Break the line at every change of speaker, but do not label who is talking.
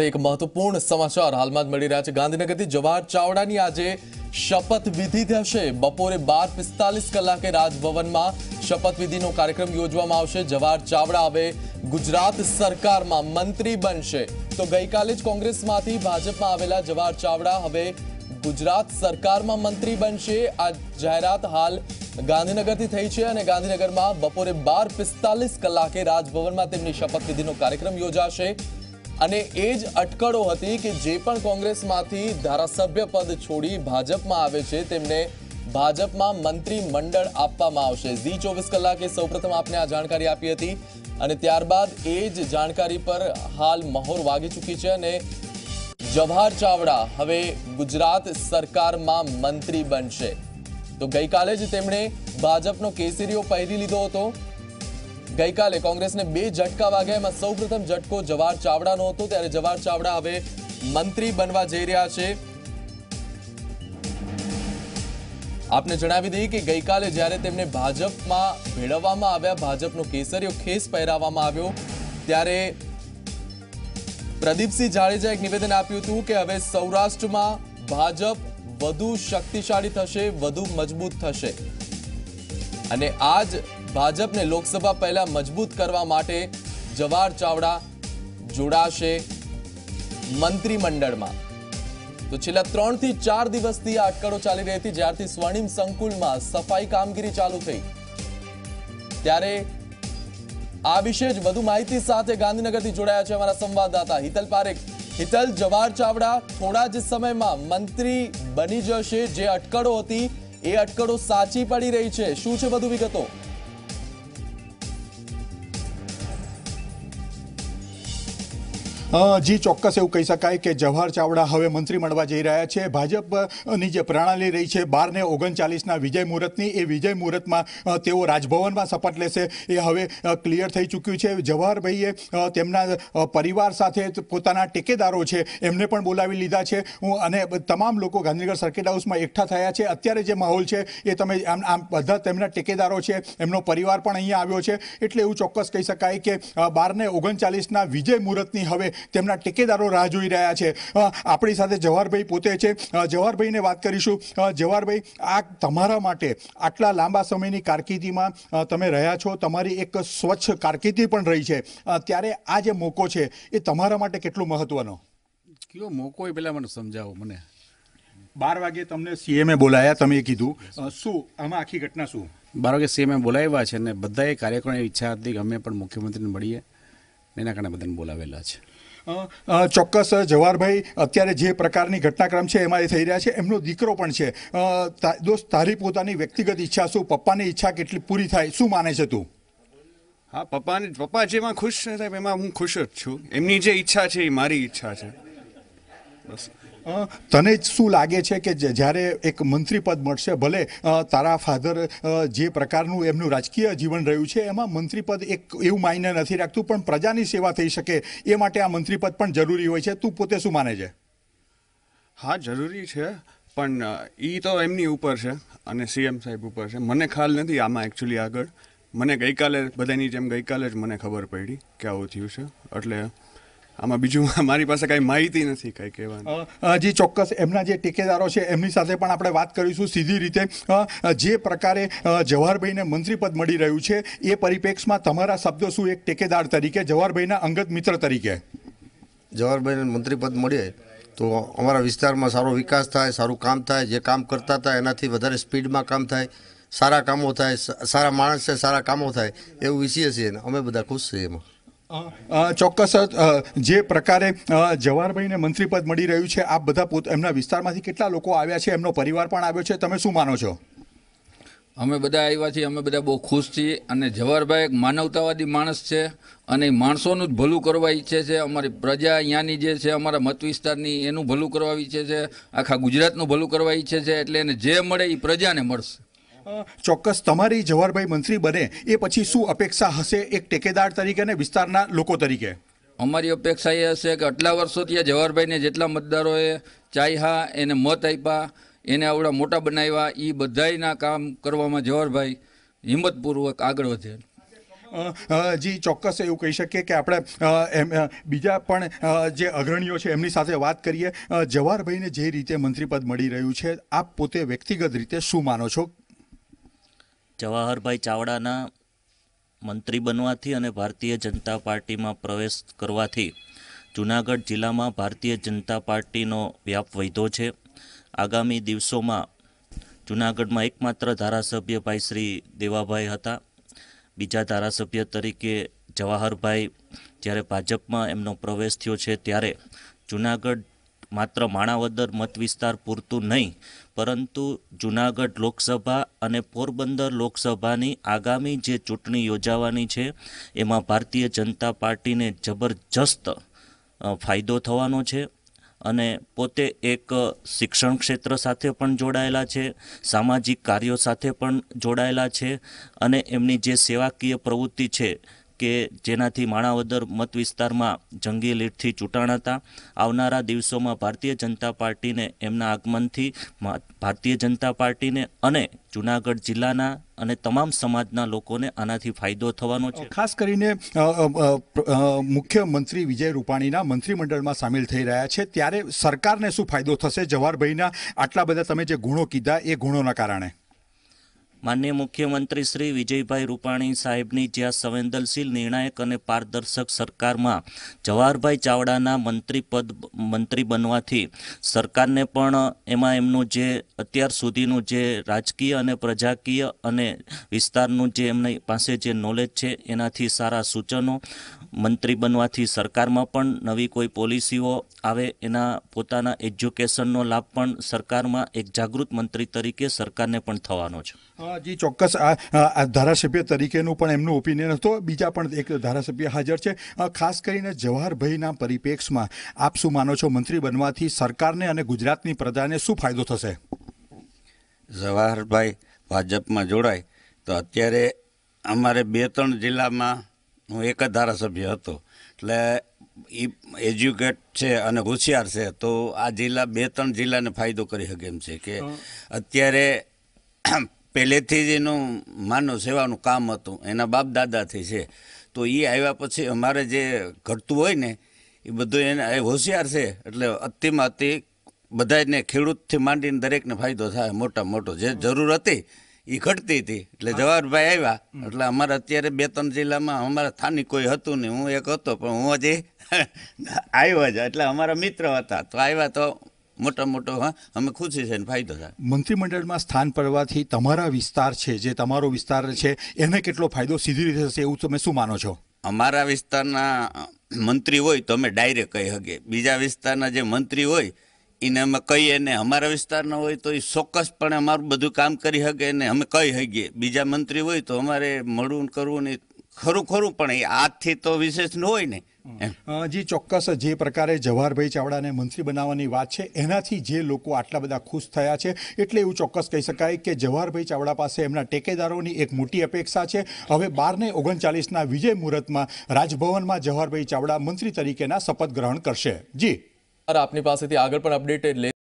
એક મહત્વપૂર્ણ સમાચાર હાલમાં જ મળી રહ્યા છે। ગાંધીનગરથી જવાહર ચાવડાની આજે શપથવિધિ થશે। બપોરે 12:45 કલાકે રાજભવનમાં શપથવિધિનો કાર્યક્રમ યોજવામાં આવશે। જવાહર ચાવડા હવે ગુજરાત સરકારમાં મંત્રી બનશે। તો ગઈકાલે જ કોંગ્રેસમાંથી ભાજપમાં આવેલા જવાહર ચાવડા હવે ગુજરાત સરકારમાં મંત્રી બનશે। આ જાહેરાત હાલ ગાંધીનગરથી થઈ છે અને ગાંધીનગરમાં બપોરે 12:45 કલાકે રાજભવનમાં તેમની શપથવિધિનો કાર્યક્રમ યોજાશે। અને એ જ અટકળો હતી કે જે પણ કોંગ્રેસમાંથી ધારાસભ્ય પદ છોડી ભાજપમાં આવે છે તેમને ભાજપમાં મંત્રી મંડળ આપવામાં આવશે। ઝી 24 કલાકે સૌપ્રથમ આપને આ જાણકારી આપી હતી અને ત્યારબાદ એ જ જાણકારી પર હાલ મહોર વાગી ચૂકી છે અને જવાહર ચાવડા હવે ગુજરાત સરકારમાં મંત્રી બનશે। તો ગઈકાલે જ તેમણે ભાજપનો કેસરીઓ પહેરી લીધો હતો। ગઈકાલે કોંગ્રેસને 2 ઝટકા વાગ્યા, એમાં સૌપ્રથમ ઝટકો જવાહર ચાવડાનો હતો, ત્યારે જવાહર ચાવડા હવે મંત્રી બનવા જઈ રહ્યા છે। આપને જણાવી દઈએ કે ગઈકાલે જ્યારે તેમને ભાજપમાં ભેળવવામાં આવ્યા, ભાજપનો કેસરીયો ખેસ પહેરાવવામાં આવ્યો, ત્યારે પ્રદીપસિંહ જાડેજાએ એક નિવેદન આપ્યું હતું કે હવે સૌરાષ્ટ્રમાં ભાજપ વધુ શક્તિશાળી થશે, વધુ મજબૂત થશે અને આજ ભાજપને લોકસભા પહેલા મજબૂત કરવા માટે જવાહર ચાવડા જોડાશે મંત્રીમંડળમાં। તો છેલ્લા 3 થી 4 દિવસથી આ અટકળો ચાલી રહી હતી, જ્યારથી સ્વર્ણિમ સંકુલમાં સફાઈ કામગીરી ચાલુ થઈ, ત્યારે આ વિશે જ વધુ માહિતી સાથે ગાંધીનગરથી જોડાયા છે અમારા સંવાદદાતા હિતલ પારેખ। હિતલ, જવાહર ચાવડા થોડા જ સમયમાં મંત્રી બની જશે, જે અટકળો હતી એ અટકળો સાચી પડી રહી છે, શું છે વધુ વિગતો?
જી ચોક્કસ એવું કહી શકાય કે જવાહર ચાવડા હવે મંત્રી મળવા જઈ રહ્યા છે। ભાજપની જે પ્રણાલી રહી છે 12 ને 39ના વિજય મુહૂર્તની, એ વિજય મુહૂર્તમાં તેઓ રાજભવનમાં શપથ લેશે, એ હવે ક્લિયર થઈ ચૂક્યું છે। જવાહરભાઈએ તેમના પરિવાર સાથે પોતાના ટેકેદારો છે એમને પણ બોલાવી લીધા છે અને તમામ લોકો ગાંધીનગર સર્કિટ હાઉસમાં એકઠા થયા છે। અત્યારે જે માહોલ છે એ તમે આમ બધા તેમના ટેકેદારો છે, એમનો પરિવાર પણ અહીંયા આવ્યો છે, એટલે એવું ચોક્કસ કહી શકાય કે 12 ને 39ના વિજય મુહૂર્તની હવે તેમના ટેકેદારો રાહ જોઈ રહ્યા છે। આપણી સાથે જવાહરભાઈ પોતે છે, જવાહરભાઈને વાત કરીશું। જવાહરભાઈ, આ તમારા માટે આટલા લાંબા સમયની કારકિર્દીમાં તમે રહ્યા છો, તમારી એક સ્વચ્છ કારકિર્દી પણ રહી છે, ત્યારે આ જે મોકો છે એ તમારા માટે કેટલો મહત્વનો?
કયો મોકો એ પહેલાં મને સમજાવો મને।
12 વાગે તમને સીએમએ બોલાયા, તમે કીધું શું આમાં આખી ઘટના શું?
12 વાગે સીએમએ બોલાવ્યા છે અને બધાએ કાર્યક્રમની ઈચ્છા હતી કે અમે પણ મુખ્યમંત્રીને મળીએ, એના કારણે બધાને બોલાવેલા છે।
ચોક્કસ જવાહરભાઈ, અત્યારે જે પ્રકારની ઘટનાક્રમ છે એમાં એ થઈ રહ્યા છે, એમનો દીકરો પણ છે, દોસ્ત તારી પોતાની વ્યક્તિગત ઈચ્છા શું, પપ્પાની ઈચ્છા કેટલી પૂરી થાય, શું માને છે તું?
હા, પપ્પા જેમાં ખુશ છે સાહેબ એમાં હું ખુશ જ છું। એમની જે ઈચ્છા છે એ મારી ઈચ્છા છે, બસ।
તને શું લાગે છે કે જ્યારે એક મંત્રી પદ મળશે, ભલે તારા ફાધર જે પ્રકારનું એમનું રાજકીય જીવન રહ્યું છે એમાં મંત્રી પદ એક એવું માયને નથી રાખતું, પણ પ્રજાની સેવા થઈ શકે એ માટે આ મંત્રી પદ પણ જરૂરી હોય છે, તું પોતે શું માને છે?
હા, જરૂરી છે, પણ એ તો એમની ઉપર છે અને સીએમ સાહેબ ઉપર છે, મને ખ્યાલ નથી આમાં એકચ્યુઅલી આગળ। મને ગઈકાલે બધાની જેમ ગઈકાલે જ મને ખબર પડી કે આવું થયું છે, એટલે આમાં બીજું મારી પાસે કાંઈ માહિતી નથી કાંઈ કહેવાનું।
જી ચોક્કસ, એમના જે ટેકેદારો છે એમની સાથે પણ આપણે વાત કરીશું સીધી રીતે। જે પ્રકારે જવાહરભાઈને મંત્રીપદ મળી રહ્યું છે એ પરિપ્રેક્ષમાં તમારા શબ્દો શું એક ટેકેદાર તરીકે, જવાહરભાઈના અંગત મિત્ર તરીકે?
જવાહરભાઈને મંત્રીપદ મળે તો અમારા વિસ્તારમાં સારો વિકાસ થાય, સારું કામ થાય, જે કામ કરતા હતા એનાથી વધારે સ્પીડમાં કામ થાય, સારા કામો થાય, સારા માણસ છે, સારા કામો થાય એવું ઈચ્છીએ છીએ ને અમે બધા ખુશ છીએ એમાં।
ચોક્કસ, જે પ્રકારે જવાહરભાઈને મંત્રીપદ મળી રહ્યું છે, આપ બધા એમના વિસ્તારમાંથી કેટલા લોકો આવ્યા છે, એમનો પરિવાર પણ આવ્યો છે, તમે શું માનો છો?
અમે બધા આવ્યા છીએ, અમે બધા બહુ ખુશ છીએ અને જવાહરભાઈ એક માનવતાવાદી માણસ છે અને માણસોનું જ ભલું કરવા ઈચ્છે છે। અમારી પ્રજા અહીંયાની જે છે, અમારા મત વિસ્તારની, એનું ભલું કરવા ઈચ્છે છે, આખા ગુજરાતનું ભલું કરવા ઈચ્છે છે, એટલે એને જે મળે એ પ્રજાને મળશે।
ચોક્કસ, તમારી જવાહરભાઈ મંત્રી બને એ પછી શું અપેક્ષા હશે એક ટેકેદાર તરીકે અને વિસ્તારના લોકો તરીકે?
અમારી અપેક્ષા એ હશે કે આટલા વર્ષોથી આ જવાહરભાઈને જેટલા મતદારોએ ચાહ્યા, એને મત આપ્યા, એને આવડા મોટા બનાવ્યા, એ બધાયના કામ કરવામાં જવાહરભાઈ હિંમતપૂર્વક આગળ વધે।
જી ચોક્કસ એવું કહી શકીએ કે આપણે બીજા પણ જે અગ્રણીઓ છે એમની સાથે વાત કરીએ. જવાહરભાઈને જે રીતે મંત્રીપદ મળી રહ્યું છે, આપ પોતે વ્યક્તિગત રીતે શું માનો છો?
જવાહરભાઈ ચાવડાના મંત્રી બનવાથી અને ભારતીય જનતા પાર્ટીમાં પ્રવેશ કરવાથી જૂનાગઢ જિલ્લામાં ભારતીય જનતા પાર્ટીનો વ્યાપ વધ્યો છે. આગામી દિવસોમાં જૂનાગઢમાં એકમાત્ર ધારાસભ્ય ભાઈ શ્રી દેવાભાઈ હતા. બીજા ધારાસભ્ય તરીકે જવાહરભાઈ જ્યારે ભાજપમાં એમનો પ્રવેશ થયો છે ત્યારે જૂનાગઢ માત્ર માણાવદર મત વિસ્તાર પૂરતું નહીં, પરંતુ જૂનાગઢ લોકસભા અને પોરબંદર લોકસભાની આગામી જે ચૂંટણી યોજાવાની છે એમાં ભારતીય જનતા પાર્ટીને જબરજસ્ત ફાયદો થવાનો છે. અને પોતે એક શિક્ષણ ક્ષેત્ર સાથે પણ જોડાયેલા છે, સામાજિક કાર્યો સાથે પણ જોડાયેલા છે અને એમની જે સેવાકીય પ્રવૃત્તિ છે કે જેનાથી માણાવદર મત વિસ્તારમાં જંગી લીડથી ચૂંટાણા હતા. આવનારા દિવસોમાં ભારતીય જનતા પાર્ટીને એમના આગમનથી ભારતીય જનતા પાર્ટીને અને જૂનાગઢ જિલ્લાના અને તમામ સમાજના લોકોને આનાથી ફાયદો થવાનો છે.
ખાસ કરીને મુખ્યમંત્રી વિજય રૂપાણીના મંત્રીમંડળમાં સામેલ થઈ રહ્યા છે, ત્યારે સરકારને શું ફાયદો થશે જવાહરભાઈના આટલા બધા તમે જે ગુણો કીધા એ ગુણોના કારણે?
માનનીય મુખ્યમંત્રી શ્રી વિજયભાઈ રૂપાણી સાહેબની જ્યાં સંવેદનશીલ, નિર્ણાયક અને પારદર્શક સરકારમાં જવાહરભાઈ ચાવડાના મંત્રી બનવાથી સરકારને પણ એમાં એમનું જે અત્યાર સુધીનું જે રાજકીય અને પ્રજાકીય અને વિસ્તારનું જે એમની પાસે જે નોલેજ છે એનાથી સારા સૂચનો, મંત્રી બનવાથી સરકારમાં પણ નવી કોઈ પોલિસીઓ આવે, એના પોતાના એજ્યુકેશનનો લાભ પણ સરકારમાં એક જાગૃત મંત્રી તરીકે સરકારને પણ થવાનો છે.
જી ચોક્કસ. આ ધારાસભ્ય તરીકેનું પણ એમનું ઓપિનિયન હતો. બીજા પણ એક ધારાસભ્ય હાજર છે. ખાસ કરીને જવાહરભાઈના પરિપ્રેક્ષમાં આપ શું માનો છો, મંત્રી બનવાથી સરકારને અને ગુજરાતની પ્રજાને શું ફાયદો થશે?
જવાહરભાઈ ભાજપમાં જોડાય તો અત્યારે અમારે 2-3 જિલ્લામાં હું એક જ ધારાસભ્ય હતો, એટલે એ એજ્યુકેટ છે અને હોશિયાર છે, તો આ જિલ્લા 2-3 જિલ્લાને ફાયદો કરી શકે એમ છે કે અત્યારે પહેલેથી જ એનું માનવ સેવાનું કામ હતું, એના બાપ દાદાથી છે, તો એ આવ્યા પછી અમારે જે ઘટતું હોય ને એ બધું એને હોશિયાર છે, એટલે અતિમાં અતિ બધાને ખેડૂતથી માંડીને દરેકને ફાયદો થાય. મોટો જે જરૂર હતી એ ઘટતી હતી, એટલે જવાહરભાઈ આવ્યા એટલે અમારે અત્યારે 2-3 જિલ્લામાં અમારા સ્થાનિક કોઈ હતું નહીં. હું એક હતો પણ હું હજી આવ્યો જ, એટલે અમારા મિત્ર હતા તો આવ્યા તો મોટો અમે ખુશી છે ને ફાયદો થાય.
મંત્રીમંડળમાં સ્થાન પડવાથી તમારા વિસ્તાર છે, જે તમારો વિસ્તાર છે, એને કેટલો ફાયદો સીધી રીતે થશે એવું તમે શું માનો છો?
અમારા વિસ્તારના મંત્રી હોય તો અમે ડાયરેક્ટ કહી શકીએ, બીજા વિસ્તારના જે મંત્રી હોય એને અમે કહીએ ને અમારા વિસ્તારના હોય તો એ ચોક્કસપણે અમારું બધું કામ કરી શકે ને અમે કહી શકીએ. બીજા મંત્રી હોય તો અમારે મળવું કરવું ને ખરું પણ એ આજથી તો વિશેષ ન હોય ને.
જી ચોક્કસ. જે પ્રકારે જવાહરભાઈ ચાવડાને મંત્રી બનાવવાની વાત છે એનાથી જે લોકો આટલા બધા ખુશ થયા છે, એટલે એવું ચોક્કસ કહી શકાય કે જવાહરભાઈ ચાવડા પાસે એમના ટેકેદારોની એક મોટી અપેક્ષા છે. હવે 12/39 વિજય મુહૂર્તમાં રાજભવનમાં જવાહરભાઈ ચાવડા મંત્રી તરીકેના શપથ ગ્રહણ કરશે. જી
આપની પાસેથી આગળ પણ અપડેટ